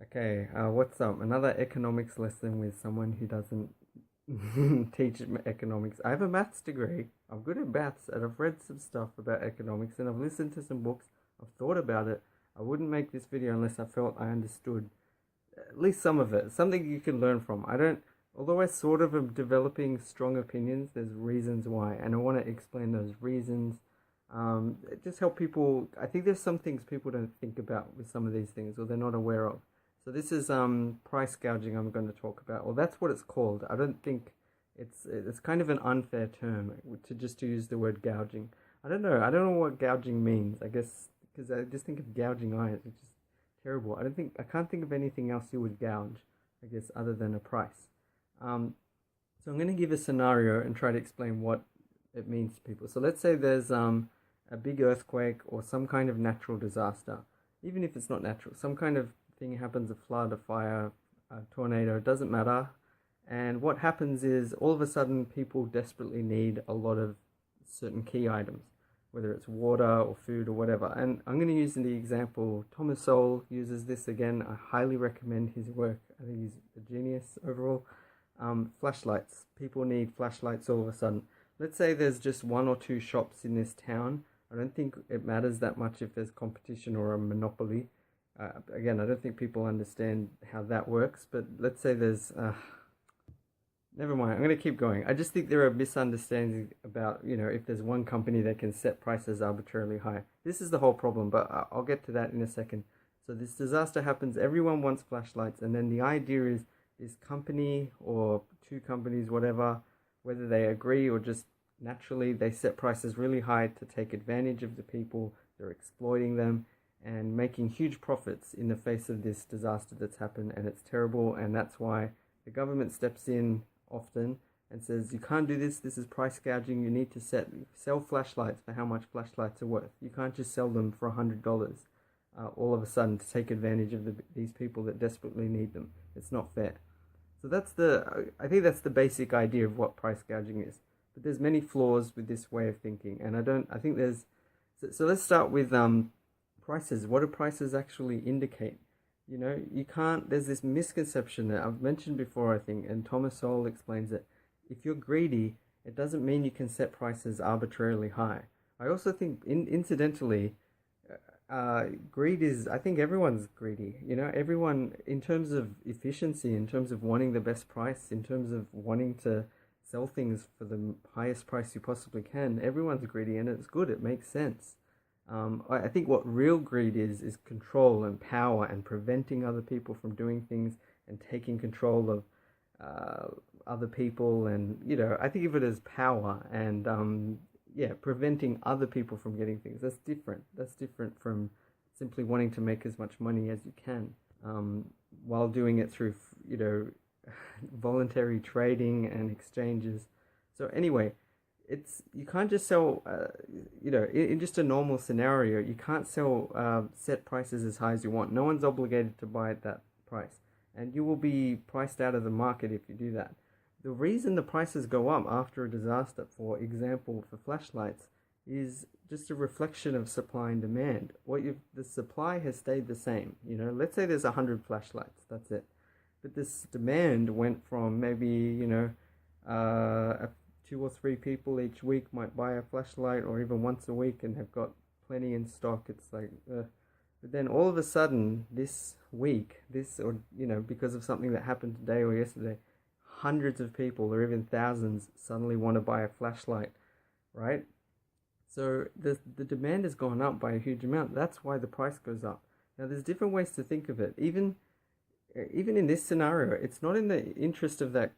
Okay, what's up? Another economics lesson with someone who doesn't teach economics. I have a maths degree. I'm good at maths, and I've read some stuff about economics, and I've listened to some books. I've thought about it. I wouldn't make this video unless I felt I understood at least some of it. Something you can learn from. I don't, although I sort of am developing strong opinions, there's reasons why, and I want to explain those reasons. Just help people. I think there's some things people don't think about with some of these things, or they're not aware of. So this is price gouging I'm going to talk about. Well, that's what it's called. I don't think it's kind of an unfair term to use the word gouging. I don't know. I don't know what gouging means. I guess because I just think of gouging eyes, which is terrible. I can't think of anything else you would gouge, I guess, other than a price. So I'm going to give a scenario and try to explain what it means to people. So let's say there's a big earthquake or some kind of natural disaster, even if it's not natural, some kind of thing happens, a flood, a fire, a tornado, it doesn't matter. And what happens is all of a sudden people desperately need a lot of certain key items, whether it's water or food or whatever. And I'm going to use the example, Thomas Sowell uses this again. I highly recommend his work. I think he's a genius overall. Flashlights. People need flashlights all of a sudden. Let's say there's just one or two shops in this town. I don't think it matters that much if there's competition or a monopoly. Again, I don't think people understand how that works, but let's say there's... never mind, I'm going to keep going. I just think there are misunderstandings about, if there's one company that can set prices arbitrarily high. This is the whole problem, but I'll get to that in a second. So this disaster happens, everyone wants flashlights, and then the idea is this company or two companies, whatever, whether they agree or just naturally, they set prices really high to take advantage of the people. They're exploiting them and making huge profits in the face of this disaster that's happened, and it's terrible. And that's why the government steps in often and says, you can't do this, this is price gouging, you need to sell flashlights for how much flashlights are worth. You can't just sell them for $100 all of a sudden to take advantage of these people that desperately need them. It's not fair. So I think that's the basic idea of what price gouging is. But there's many flaws with this way of thinking, and I think there's, so let's start with prices. What do prices actually indicate? You can't, there's this misconception that I've mentioned before, I think, and Thomas Sowell explains it. If you're greedy, it doesn't mean you can set prices arbitrarily high. I also think, incidentally, greed is, I think everyone's greedy. Everyone, in terms of efficiency, in terms of wanting the best price, in terms of wanting to sell things for the highest price you possibly can, everyone's greedy, and it's good, it makes sense. I think what real greed is control and power and preventing other people from doing things and taking control of other people, and I think of it as power and preventing other people from getting things. That's different from simply wanting to make as much money as you can while doing it through voluntary trading and exchanges. So anyway, you can't just sell, in just a normal scenario, you can't sell set prices as high as you want. No one's obligated to buy at that price, and you will be priced out of the market if you do that. The reason the prices go up after a disaster, for example, for flashlights, is just a reflection of supply and demand. The supply has stayed the same. Let's say there's 100 flashlights, that's it. But this demand went from maybe, 2 or 3 people each week might buy a flashlight, or even once a week, and have got plenty in stock. It's like, but then all of a sudden this week, because of something that happened today or yesterday, hundreds of people or even thousands suddenly want to buy a flashlight, right? So the demand has gone up by a huge amount. That's why the price goes up. Now there's different ways to think of it. Even in this scenario, it's not in the interest of that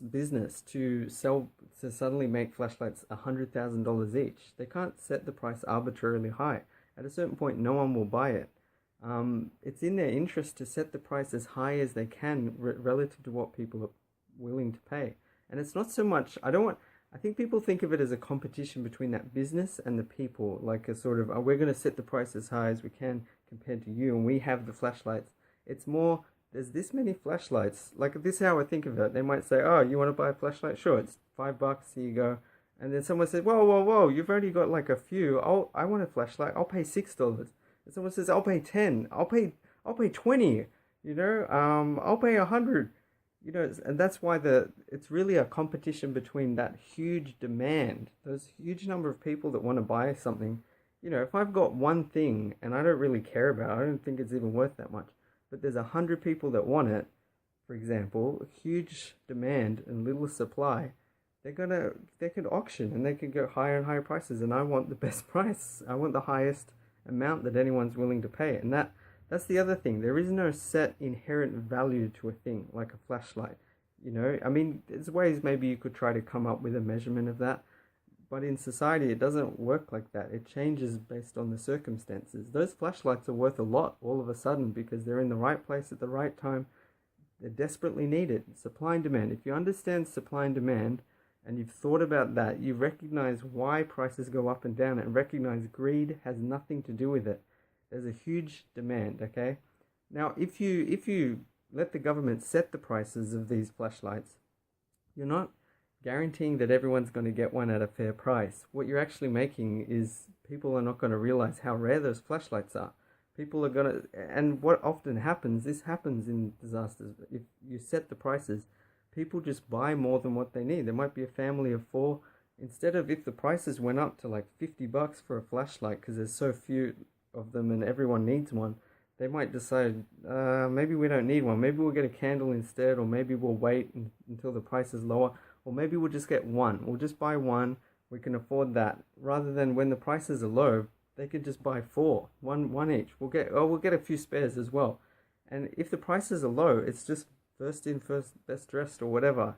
business to suddenly make flashlights $100,000 each. They can't set the price arbitrarily high. At a certain point, no one will buy it. It's in their interest to set the price as high as they can relative to what people are willing to pay. And it's not so much, I think people think of it as a competition between that business and the people, like a sort of, we're going to set the price as high as we can compared to you, and we have the flashlights. It's more, there's this many flashlights. Like, this is how I think of it. They might say, oh, you want to buy a flashlight? Sure, it's $5, here you go. And then someone says, whoa, you've already got like a few. I want a flashlight. I'll pay $6. And someone says, I'll pay 10. I'll pay 20. I'll pay 100. And that's why it's really a competition between that huge demand, those huge number of people that want to buy something. If I've got one thing and I don't really care about it, I don't think it's even worth that much, but there's 100 people that want it, for example, huge demand and little supply, they could auction and they could go higher and higher prices, and I want the best price. I want the highest amount that anyone's willing to pay. And that's the other thing. There is no set inherent value to a thing like a flashlight. I mean, there's ways maybe you could try to come up with a measurement of that, but in society it doesn't work like that. It changes based on the circumstances. Those flashlights are worth a lot all of a sudden because they're in the right place at the right time. They're desperately needed. Supply and demand. If you understand supply and demand and you've thought about that, you recognize why prices go up and down, and recognize greed has nothing to do with it. There's a huge demand, okay? Now, if you let the government set the prices of these flashlights, you're not guaranteeing that everyone's going to get one at a fair price. What you're actually making is people are not going to realize how rare those flashlights are. People are going to, and what often happens, this happens in disasters, if you set the prices, people just buy more than what they need. There might be a family of 4. Instead of, if the prices went up to like $50 for a flashlight because there's so few of them and everyone needs one, they might decide, maybe we don't need one. Maybe we'll get a candle instead, or maybe we'll wait until the price is lower, or maybe we'll just get one. We'll just buy one. We can afford that. Rather than when the prices are low, they could just buy 4, one each. We'll get a few spares as well. And if the prices are low, it's just first in, first best dressed or whatever.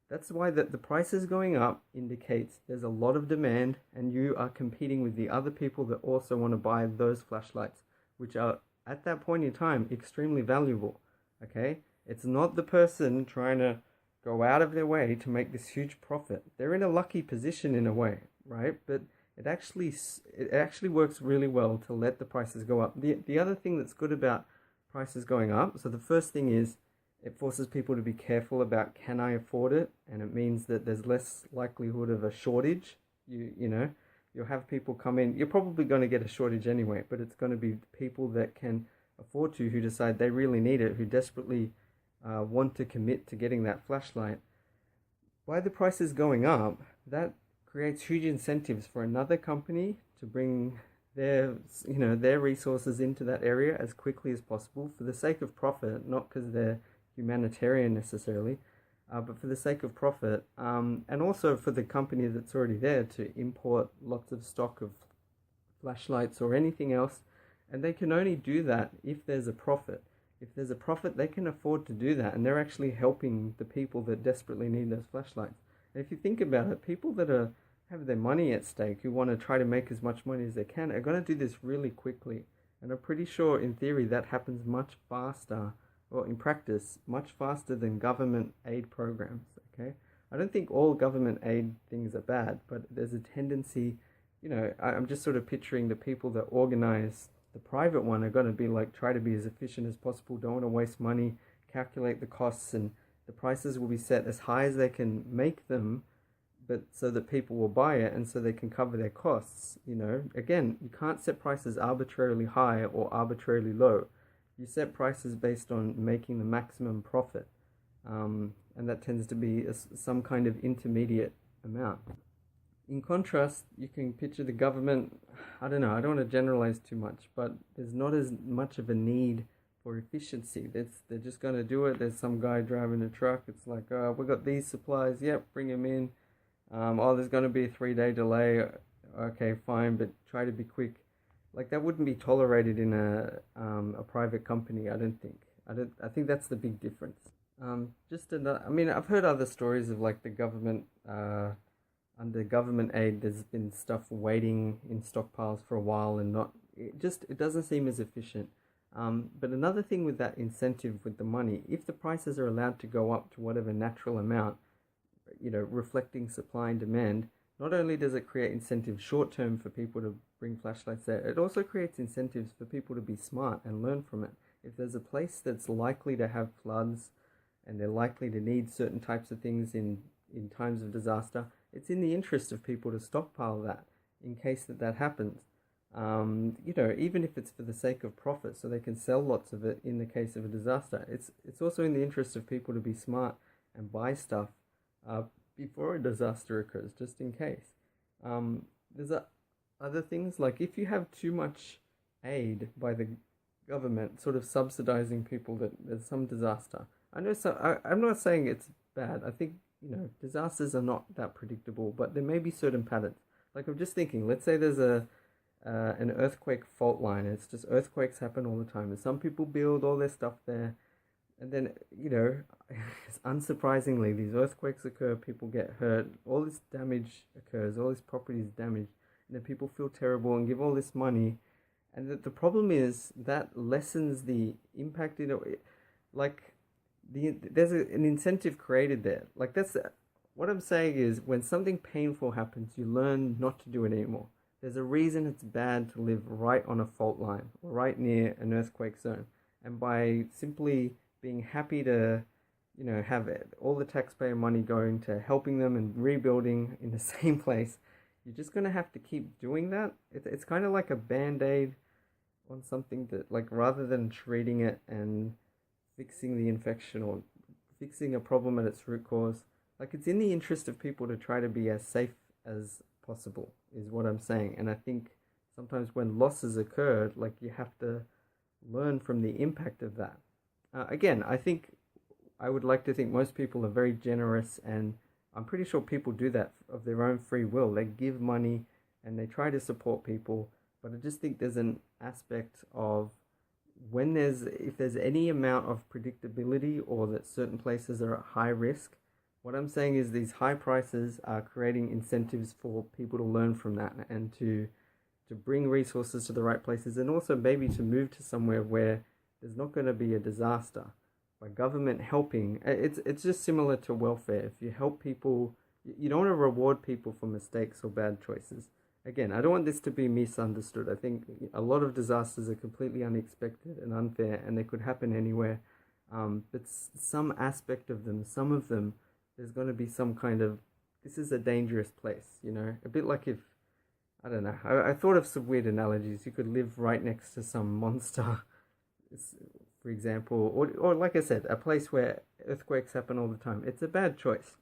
That's why the prices going up indicates there's a lot of demand, and you are competing with the other people that also want to buy those flashlights, which are at that point in time extremely valuable. Okay, it's not the person trying to go out of their way to make this huge profit. They're in a lucky position in a way, right? But it actually works really well to let the prices go up. The other thing that's good about prices going up, so the first thing is it forces people to be careful about, can I afford it? And it means that there's less likelihood of a shortage. You'll have people come in. You're probably going to get a shortage anyway, but it's going to be people that can afford to, who decide they really need it, who desperately want to commit to getting that flashlight. By the prices going up, that creates huge incentives for another company to bring their resources into that area as quickly as possible for the sake of profit, not because they're humanitarian necessarily, but for the sake of profit, and also for the company that's already there to import lots of stock of flashlights or anything else. And they can only do that if there's a profit. If there's a profit, they can afford to do that, and they're actually helping the people that desperately need those flashlights. And if you think about it, people that have their money at stake, who want to try to make as much money as they can, are going to do this really quickly. And I'm pretty sure in theory that happens much faster, or in practice, much faster than government aid programs, okay? I don't think all government aid things are bad, but there's a tendency, I'm just sort of picturing the people that organize the private one are going to be like, try to be as efficient as possible, don't want to waste money, calculate the costs, and the prices will be set as high as they can make them, but so that people will buy it and so they can cover their costs. Again, you can't set prices arbitrarily high or arbitrarily low. You set prices based on making the maximum profit, and that tends to be some kind of intermediate amount. In contrast, you can picture the government, I don't know, I don't want to generalize too much, but there's not as much of a need for efficiency. They're just going to do it. There's some guy driving a truck. It's like, we got these supplies. Yep, bring them in. There's going to be a 3-day delay. Okay, fine, but try to be quick. Like, that wouldn't be tolerated in a private company, I don't think. I think that's the big difference. I've heard other stories of like the government, under government aid, there's been stuff waiting in stockpiles for a while and it doesn't seem as efficient. But another thing with that incentive with the money, if the prices are allowed to go up to whatever natural amount, reflecting supply and demand, not only does it create incentives short term for people to bring flashlights there, it also creates incentives for people to be smart and learn from it. If there's a place that's likely to have floods and they're likely to need certain types of things in times of disaster, it's in the interest of people to stockpile that in case that happens. Even if it's for the sake of profit, so they can sell lots of it in the case of a disaster. It's also in the interest of people to be smart and buy stuff uh, before a disaster occurs, just in case. There's other things like if you have too much aid by the government, sort of subsidizing people that there's some disaster. I know, I'm not saying it's bad. I think disasters are not that predictable, but there may be certain patterns. Like I'm just thinking, let's say there's an earthquake fault line. It's just earthquakes happen all the time, and some people build all their stuff there, and then unsurprisingly, these earthquakes occur. People get hurt. All this damage occurs. All this property is damaged, and then people feel terrible and give all this money, and the problem is that lessens the impact. Like there's an incentive created there. Like that's what I'm saying is when something painful happens, you learn not to do it anymore. There's a reason it's bad to live right on a fault line, or right near an earthquake zone. And by simply being happy to, have all the taxpayer money going to helping them and rebuilding in the same place, you're just going to have to keep doing that. It's kind of like a band-aid on something that, like, rather than treating it and fixing the infection or fixing a problem at its root cause, like, it's in the interest of people to try to be as safe as possible, is what I'm saying. And I think sometimes when losses occurred, like, you have to learn from the impact of that. Again, I would like to think most people are very generous, and I'm pretty sure people do that of their own free will. They give money and they try to support people, but I just think there's an aspect of if there's any amount of predictability or that certain places are at high risk. What I'm saying is these high prices are creating incentives for people to learn from that and to bring resources to the right places, and also maybe to move to somewhere where there's not going to be a disaster. By government helping, it's just similar to welfare. If you help people, you don't want to reward people for mistakes or bad choices. Again, I don't want this to be misunderstood. I think a lot of disasters are completely unexpected and unfair, and they could happen anywhere. But some aspect of them, some of them, there's going to be some kind of, this is a dangerous place, a bit like if, I don't know, I thought of some weird analogies. You could live right next to some monster, for example, or like I said, a place where earthquakes happen all the time. It's a bad choice.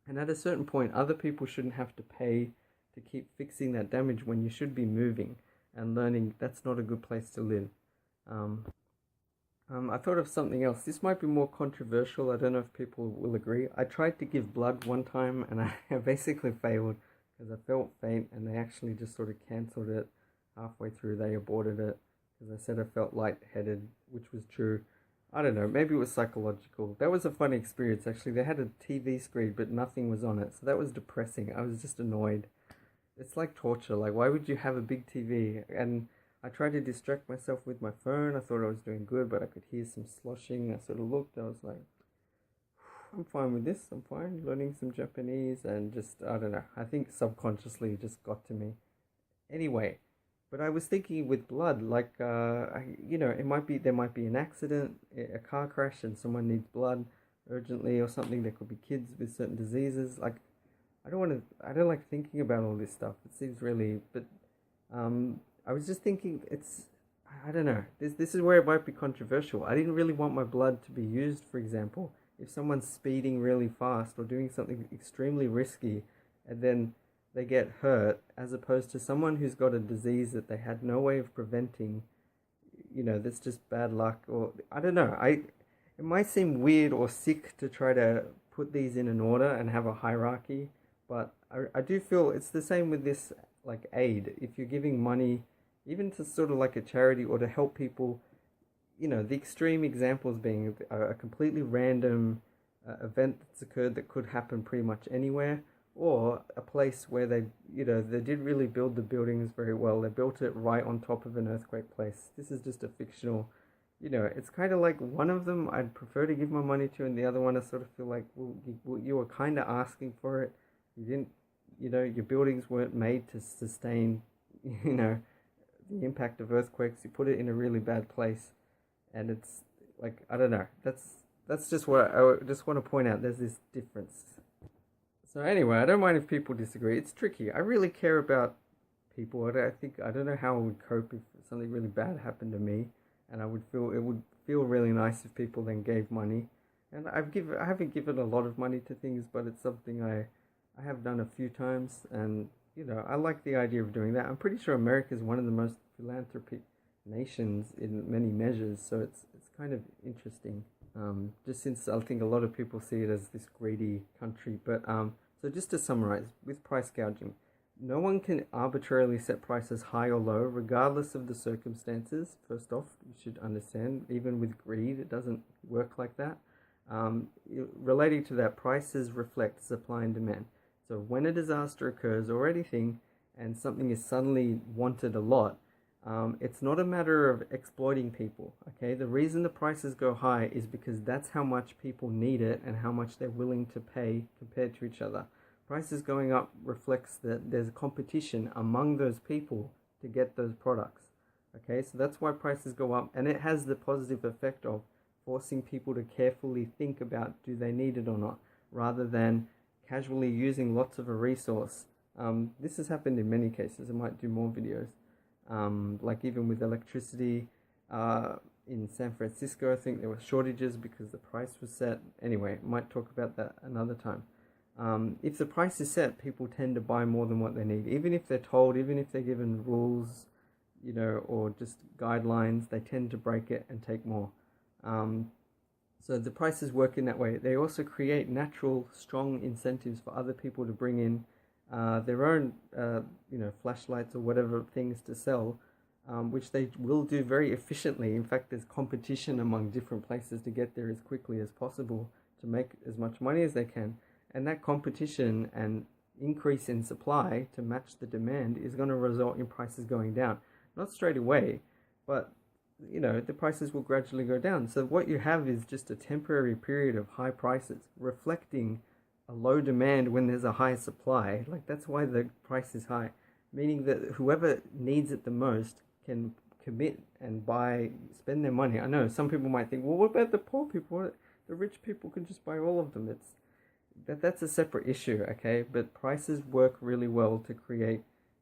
And at a certain point, other people shouldn't have to pay to keep fixing that damage when you should be moving and learning that's not a good place to live. I thought of something else. This might be more controversial. I don't know if people will agree. I tried to give blood one time and I basically failed because I felt faint, and they actually just sort of cancelled it halfway through. They aborted it because I said I felt lightheaded, which was true. I don't know, maybe it was psychological. That was a funny experience, actually. They had a TV screen, but nothing was on it, so that was depressing. I was just annoyed. It's like torture. Like, why would you have a big TV? And I tried to distract myself with my phone. I thought I was doing good, but I could hear some sloshing. I sort of looked. I was like, I'm fine with this. I'm fine. Learning some Japanese and just, I don't know. I think subconsciously it just got to me. Anyway, but I was thinking with blood, like, there might be an accident, a car crash, and someone needs blood urgently or something. There could be kids with certain diseases. Like, I don't like thinking about all this stuff. It seems really, but I was just thinking, I don't know. This is where it might be controversial. I didn't really want my blood to be used, for example, if someone's speeding really fast or doing something extremely risky, and then they get hurt, as opposed to someone who's got a disease that they had no way of preventing, that's just bad luck, or I don't know. It might seem weird or sick to try to put these in an order and have a hierarchy, but I do feel it's the same with this, like, aid. If you're giving money, even to sort of like a charity or to help people, the extreme examples being a completely random event that's occurred that could happen pretty much anywhere, or a place where they did really build the buildings very well. They built it right on top of an earthquake place. This is just a fictional, it's kind of like one of them I'd prefer to give my money to, and the other one I sort of feel like, well, you were kind of asking for it. You didn't, your buildings weren't made to sustain, the impact of earthquakes. You put it in a really bad place, and it's like, I don't know. That's just what I just want to point out. There's this difference. So anyway, I don't mind if people disagree. It's tricky. I really care about people. I don't know how I would cope if something really bad happened to me, and it would feel really nice if people then gave money. And I haven't given a lot of money to things, but it's something I have done a few times, and I like the idea of doing that. I'm pretty sure America is one of the most philanthropic nations in many measures, so it's kind of interesting. Just since I think a lot of people see it as this greedy country, but so just to summarize, with price gouging, no one can arbitrarily set prices high or low, regardless of the circumstances. First off, you should understand, even with greed, it doesn't work like that. Relating to that, prices reflect supply and demand. So when a disaster occurs or anything, and something is suddenly wanted a lot, it's not a matter of exploiting people. Okay, the reason the prices go high is because that's how much people need it and how much they're willing to pay compared to each other. Prices going up reflects that there's a competition among those people to get those products. Okay, so that's why prices go up, and it has the positive effect of forcing people to carefully think about do they need it or not, rather than casually using lots of a resource. This has happened in many cases. I might do more videos. Like even with electricity, in San Francisco, I think there were shortages because the price was set. Anyway, might talk about that another time. If the price is set, people tend to buy more than what they need. Even if they're told, even if they're given rules, or just guidelines, they tend to break it and take more. So the prices work in that way. They also create natural, strong incentives for other people to bring in their own, flashlights or whatever things to sell, which they will do very efficiently. In fact, there's competition among different places to get there as quickly as possible to make as much money as they can. And that competition and increase in supply to match the demand is going to result in prices going down. Not straight away, but the prices will gradually go down. So what you have is just a temporary period of high prices reflecting a low demand when there's a high supply. Like, that's why the price is high, meaning that whoever needs it the most can commit and spend their money. I know some people might think, well, what about the poor people? The rich people can just buy all of them. That's a separate issue, okay? But prices work really well to create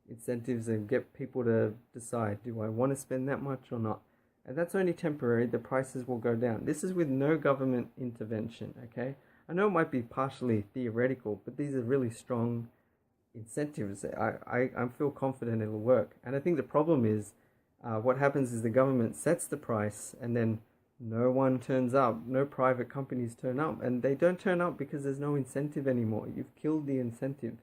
incentives and get people to decide, do I want to spend that much or not? And that's only temporary. The prices will go down. This is with no government intervention, okay? I know it might be partially theoretical, but these are really strong incentives. I feel confident it'll work. And I think the problem is what happens is the government sets the price and then no one turns up. No private companies turn up. And they don't turn up because there's no incentive anymore. You've killed the incentive,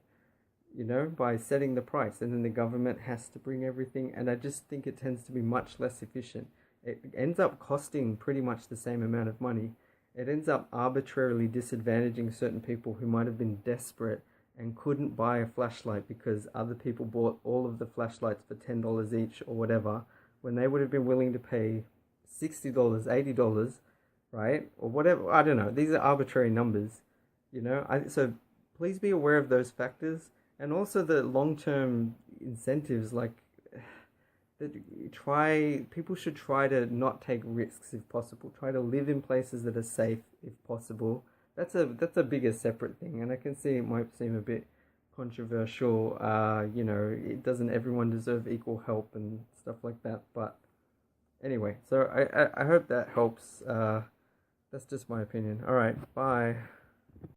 by setting the price. And then the government has to bring everything. And I just think it tends to be much less efficient. It ends up costing pretty much the same amount of money. It ends up arbitrarily disadvantaging certain people who might have been desperate and couldn't buy a flashlight because other people bought all of the flashlights for $10 each or whatever, when they would have been willing to pay $60, $80, right? Or whatever. I don't know. These are arbitrary numbers, So please be aware of those factors, and also the long-term incentives, like people should try to not take risks if possible. Try to live in places that are safe if possible. That's a bigger separate thing, and I can see it might seem a bit controversial. It doesn't everyone deserve equal help and stuff like that. But anyway, so I hope that helps. That's just my opinion. All right, bye.